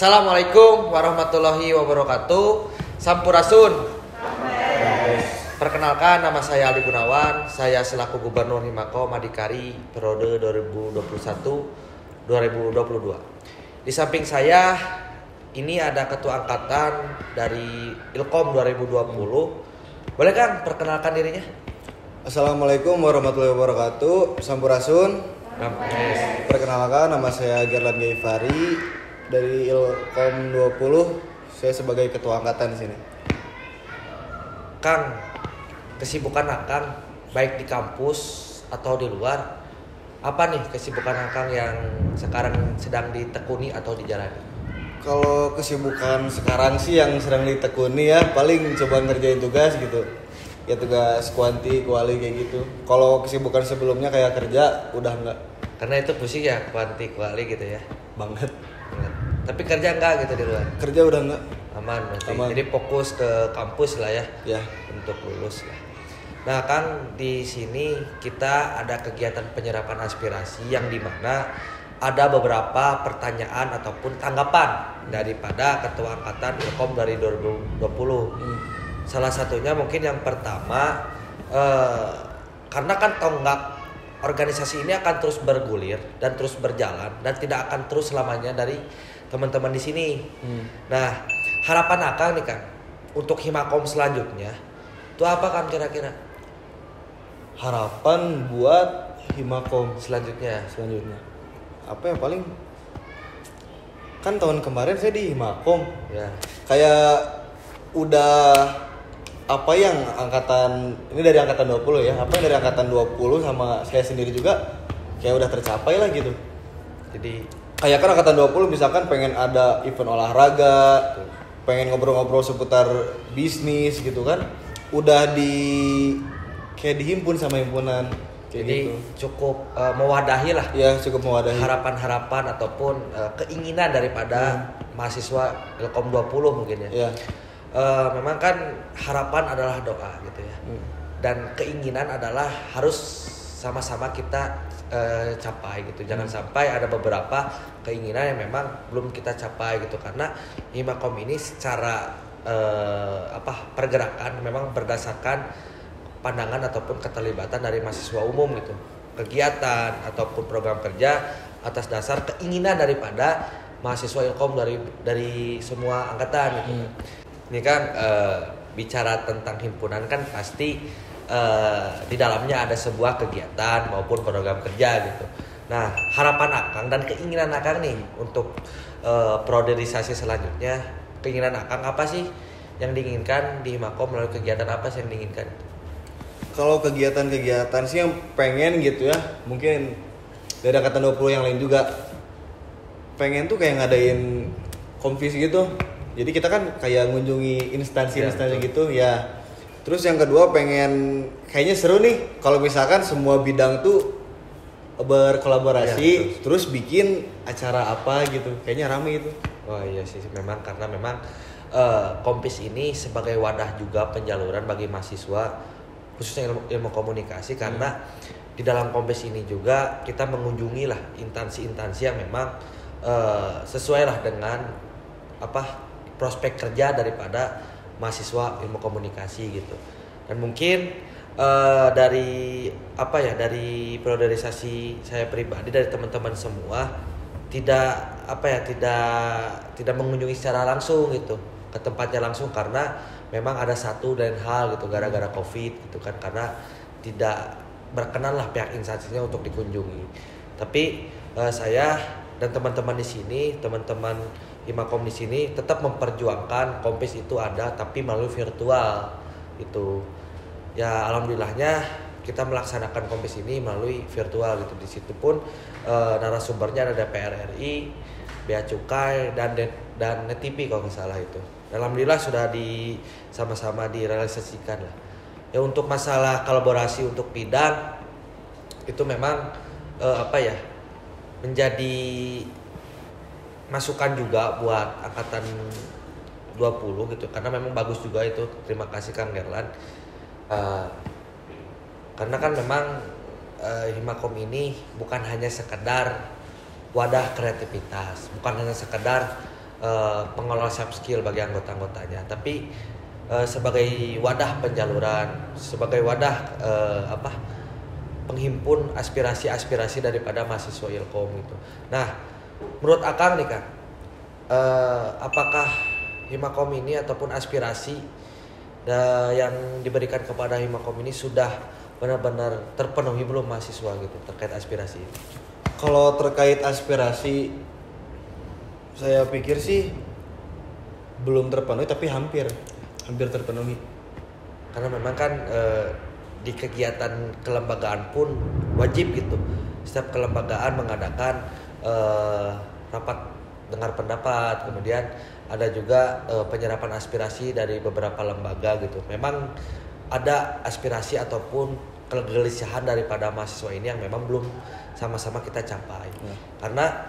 Assalamualaikum warahmatullahi wabarakatuh. Sampurasun. Perkenalkan, nama saya Aldi Gunawan. Saya selaku Gubernur Himakom Adhikari periode 2021-2022. Di samping saya ini ada Ketua Angkatan dari Ilkom 2020. Boleh Kang perkenalkan dirinya? Assalamualaikum warahmatullahi wabarakatuh. Sampurasun. Perkenalkan, nama saya Gerlan Gaifari dari Ilkom 20. Saya sebagai Ketua Angkatan di sini. Kang, kesibukan Akang baik di kampus atau di luar, apa nih kesibukan Akang yang sekarang sedang ditekuni atau dijalani? Kalau kesibukan sekarang sih yang sedang ditekuni ya paling coba ngerjain tugas gitu. Ya tugas kuanti, kuali kayak gitu. Kalau kesibukan sebelumnya kayak kerja udah enggak. Karena itu pusing ya kuanti, kuali gitu ya. Banget. Tapi kerja enggak gitu di luar? Kerja udah enggak. Aman berarti. Aman. Jadi fokus ke kampus lah ya. Ya. Untuk lulus lah. Nah, Kang, di sini kita ada kegiatan penyerapan aspirasi yang dimana ada beberapa pertanyaan ataupun tanggapan daripada Ketua Angkatan Ilkom dari 2020. Salah satunya mungkin yang pertama, karena kan tonggak organisasi ini akan terus bergulir dan terus berjalan dan tidak akan terus selamanya dari teman-teman di sini. Nah, harapan Akang nih Kang untuk Himakom selanjutnya itu apa Kang kira-kira? Harapan buat Himakom Selanjutnya apa ya, paling kan tahun kemarin saya di Himakom ya. kayak udah apa yang angkatan ini dari angkatan 20 ya, apa yang dari angkatan 20 sama saya sendiri juga kayak udah tercapai lah gitu. Jadi Kayak kan angkatan 20 misalkan pengen ada event olahraga, pengen ngobrol-ngobrol seputar bisnis gitu kan, udah kayak dihimpun sama himpunan kayak jadi gitu. cukup mewadahi lah Ya cukup mewadahi. harapan-harapan ataupun keinginan daripada mahasiswa Ilkom 20 mungkin ya. Ya. Memang kan harapan adalah doa gitu ya. Dan keinginan adalah harus sama-sama kita capai gitu. Jangan sampai ada beberapa keinginan yang memang belum kita capai gitu, karena Himakom ini secara pergerakan memang berdasarkan pandangan ataupun keterlibatan dari mahasiswa umum gitu. Kegiatan ataupun program kerja atas dasar keinginan daripada mahasiswa Ilkom dari semua angkatan gitu. Ini kan bicara tentang himpunan kan pasti di dalamnya ada sebuah kegiatan maupun program kerja gitu. Nah, harapan Akang dan keinginan Akang nih untuk priorisasi selanjutnya, keinginan Akang apa sih yang diinginkan di Himakom, melalui kegiatan apa sih yang diinginkan? Kalau kegiatan-kegiatan sih yang pengen gitu ya, mungkin dari angkatan 20 yang lain juga pengen tuh kayak ngadain konfis gitu. Jadi kita kan kayak ngunjungi instansi-instansi gitu ya. Terus yang kedua pengen kayaknya seru nih kalau misalkan semua bidang tuh berkolaborasi, terus bikin acara apa gitu. Kayaknya rame itu. Oh iya sih, memang karena memang Kompis ini sebagai wadah juga penjaluran bagi mahasiswa khususnya ilmu komunikasi, karena di dalam Kompis ini juga kita mengunjungi lah instansi-instansi yang memang sesuai lah dengan prospek kerja daripada mahasiswa ilmu komunikasi gitu. Dan mungkin dari priorisasi saya pribadi, dari teman-teman semua tidak mengunjungi secara langsung gitu ke tempatnya langsung, karena memang ada satu dan hal gitu gara-gara Covid gitu kan, karena tidak berkenan lah pihak instansinya untuk dikunjungi. Tapi saya dan teman-teman di sini, teman-teman Himakom di sini tetap memperjuangkan Kompis itu ada tapi melalui virtual itu. Ya alhamdulillahnya kita melaksanakan Kompis ini melalui virtual gitu. Di situ pun narasumbernya ada DPR RI, Bea Cukai dan Net TV kalau nggak salah itu. Alhamdulillah sudah sama-sama direalisasikan lah. Ya untuk masalah kolaborasi untuk bidang itu memang menjadi masukan juga buat angkatan 20 gitu, karena memang bagus juga itu. Terima kasih Kang Gerlan. Karena kan memang Himakom ini bukan hanya sekedar wadah kreativitas, bukan hanya sekedar pengelola soft skill bagi anggota-anggotanya, tapi sebagai wadah penjaluran, sebagai wadah penghimpun aspirasi-aspirasi daripada mahasiswa Ilkom gitu. Nah, menurut Akang nih Kang, apakah Himakom ini ataupun aspirasi yang diberikan kepada Himakom ini sudah benar-benar terpenuhi belum mahasiswa gitu terkait aspirasi ini? Kalau terkait aspirasi, saya pikir sih belum terpenuhi, tapi hampir terpenuhi. Karena memang kan di kegiatan kelembagaan pun wajib gitu, setiap kelembagaan mengadakan rapat dengar pendapat, kemudian ada juga penyerapan aspirasi dari beberapa lembaga gitu. Memang ada aspirasi ataupun kegelisahan daripada mahasiswa ini yang memang belum sama-sama kita capai. Karena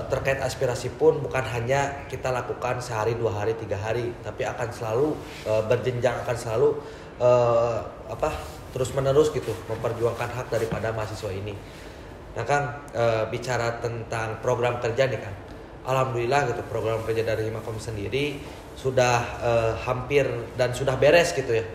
terkait aspirasi pun bukan hanya kita lakukan sehari, 2 hari, 3 hari, tapi akan selalu berjenjang, akan selalu terus menerus gitu memperjuangkan hak daripada mahasiswa ini. Nah Kang, bicara tentang program kerja nih Kang, alhamdulillah gitu program kerja dari Himakom sendiri sudah hampir dan sudah beres gitu ya.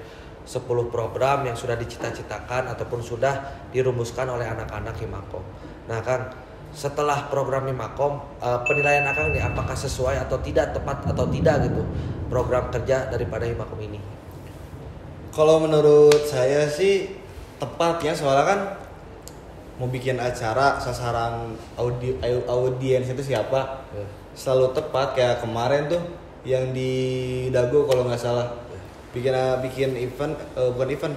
10 program yang sudah dicita-citakan ataupun sudah dirumuskan oleh anak-anak Himakom. Nah Kang, setelah program Himakom, penilaian Akang nih apakah sesuai atau tidak, tepat atau tidak gitu program kerja daripada Himakom ini? Kalau menurut saya sih tepat ya, soalnya kan mau bikin acara sasaran audiens itu siapa, selalu tepat. Kayak kemarin tuh yang di Dago kalau nggak salah bikin event, bukan event,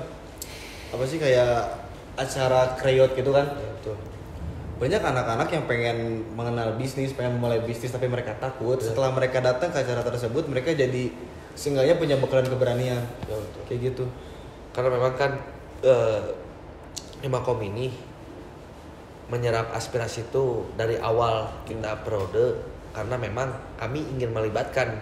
apa sih, kayak acara kreot gitu kan. Betul. Banyak anak-anak yang pengen mengenal bisnis, pengen mulai bisnis, tapi mereka takut. Setelah mereka datang ke acara tersebut, mereka jadi seenggaknya punya bekalan keberanian. Betul. Kayak gitu. Karena memang kan Himakom ini menyerap aspirasi itu dari awal kita periode, karena memang kami ingin melibatkan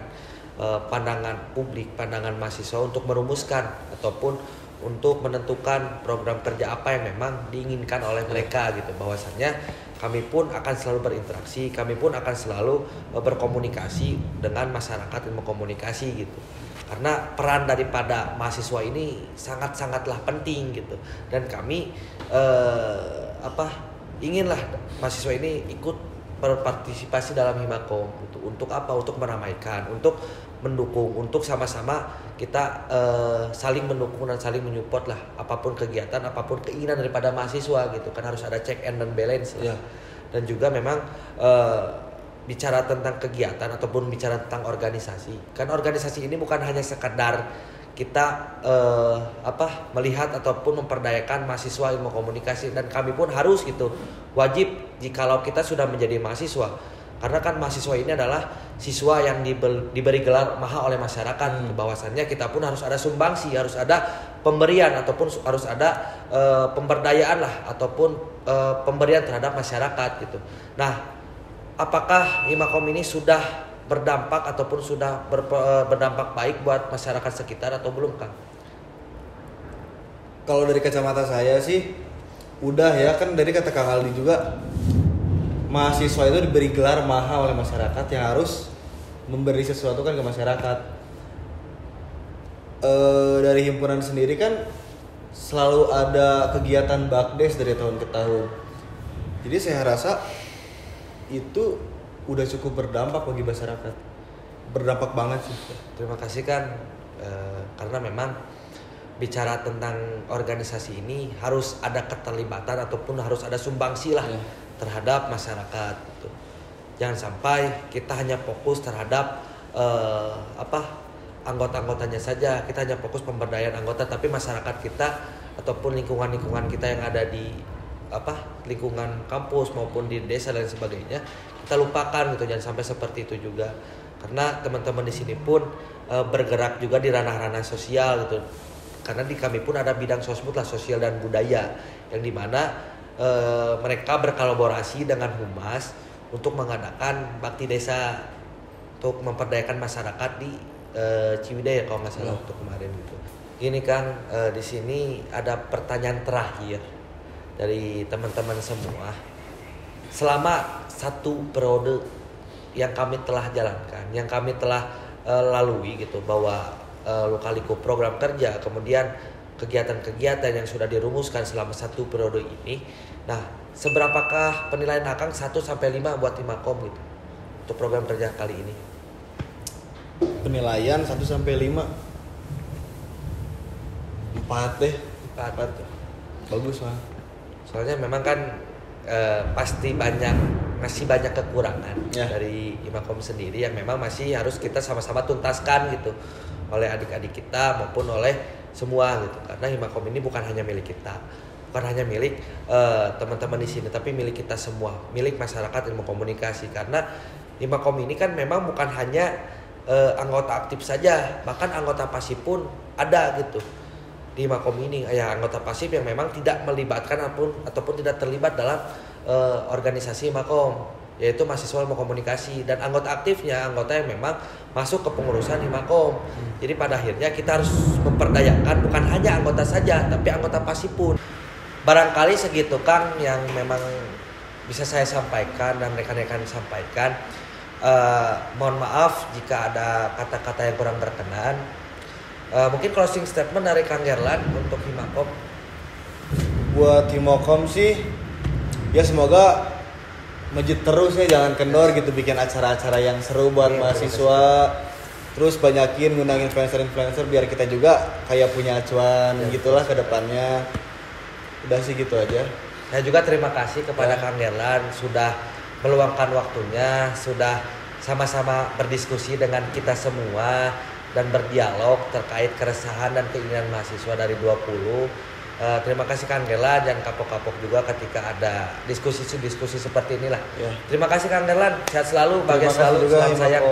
pandangan publik, pandangan mahasiswa untuk merumuskan ataupun untuk menentukan program kerja apa yang memang diinginkan oleh mereka gitu. Bahwasannya kami pun akan selalu berinteraksi, kami pun akan selalu berkomunikasi dengan masyarakat, ilmu komunikasi gitu. Karena peran daripada mahasiswa ini sangat-sangatlah penting gitu. Dan kami inginlah mahasiswa ini ikut berpartisipasi dalam Himakom gitu. Untuk apa? Untuk meramaikan, untuk mendukung, untuk sama-sama kita saling mendukung dan saling menyupport lah apapun kegiatan, apapun keinginan daripada mahasiswa gitu. Kan harus ada check and balance lah. Dan juga memang bicara tentang kegiatan ataupun bicara tentang organisasi, kan organisasi ini bukan hanya sekadar kita melihat ataupun memperdayakan mahasiswa ilmu komunikasi, dan kami pun harus gitu wajib jikalau kita sudah menjadi mahasiswa, karena kan mahasiswa ini adalah siswa yang diberi gelar maha oleh masyarakat. Bahwasannya kita pun harus ada sumbangsi, harus ada pemberian ataupun harus ada pemberdayaan lah ataupun pemberian terhadap masyarakat gitu. Nah, apakah Himakom ini sudah berdampak ataupun sudah berdampak baik buat masyarakat sekitar atau belum Kang? Kalau dari kacamata saya sih udah ya, kan dari kata Kang Aldi juga, mahasiswa itu diberi gelar maha oleh masyarakat yang harus memberi sesuatu kan ke masyarakat. Dari himpunan sendiri kan selalu ada kegiatan bakdes dari tahun ke tahun. Jadi saya rasa itu udah cukup berdampak bagi masyarakat, berdampak banget sih. Terima kasih kan, karena memang bicara tentang organisasi ini harus ada keterlibatan ataupun harus ada sumbangsi lah terhadap masyarakat gitu. Jangan sampai kita hanya fokus terhadap anggota-anggotanya saja, kita hanya fokus pemberdayaan anggota, tapi masyarakat kita ataupun lingkungan-lingkungan kita yang ada di lingkungan kampus maupun di desa dan sebagainya kita lupakan gitu. Jangan sampai seperti itu juga, karena teman-teman di sini pun bergerak juga di ranah-ranah sosial gitu. Karena di kami pun ada bidang sosbud lah, sosial dan budaya, yang dimana mereka berkolaborasi dengan humas untuk mengadakan bakti desa untuk memperdayakan masyarakat di Ciwidey kalau nggak salah untuk kemarin gitu. Gini Kang, di sini ada pertanyaan terakhir dari teman-teman semua. Selama 1 periode yang kami telah jalankan, yang kami telah lalui gitu, bahwa Lika-Liku program kerja, kemudian kegiatan-kegiatan yang sudah dirumuskan selama 1 periode ini. Nah, seberapakah penilaian Akang 1 sampai 5 buat Himakom gitu untuk program kerja kali ini? Penilaian 1 sampai 5. 4 deh. 4. Bagus mah. Soalnya memang kan pasti masih banyak kekurangan dari Himakom sendiri yang memang masih harus kita sama-sama tuntaskan gitu oleh adik-adik kita maupun oleh semua gitu. Karena Himakom ini bukan hanya milik kita, bukan hanya milik teman-teman di sini, tapi milik kita semua, milik masyarakat ilmu komunikasi. Karena Himakom ini kan memang bukan hanya anggota aktif saja, bahkan anggota pasif pun ada gitu di Himakom ini. Ya, anggota pasif yang memang tidak melibatkan ataupun tidak terlibat dalam organisasi Himakom, yaitu mahasiswa ilmu komunikasi, dan anggota aktifnya anggota yang memang masuk ke pengurusan Himakom. Jadi pada akhirnya kita harus memperdayakan bukan hanya anggota saja, tapi anggota pasif pun. Barangkali segitu Kang yang memang bisa saya sampaikan dan rekan-rekan sampaikan. Mohon maaf jika ada kata-kata yang kurang berkenan. Mungkin closing statement dari Kang Gerlan untuk Himakom. Buat Himakom sih, ya semoga maju terus ya, jangan kendor gitu, bikin acara-acara yang seru buat mahasiswa. Terus banyakin ngundang influencer-influencer biar kita juga kayak punya acuan gitulah ke depannya. Udah sih gitu aja. Saya juga terima kasih kepada Kang Gerlan sudah meluangkan waktunya, sudah sama-sama berdiskusi dengan kita semua dan berdialog terkait keresahan dan keinginan mahasiswa dari 20. Terima kasih Kang Gerlan, dan kapok-kapok juga ketika ada diskusi-diskusi seperti inilah. Terima kasih Kang Gerlan, sehat selalu, bahagia selalu, salam sayang.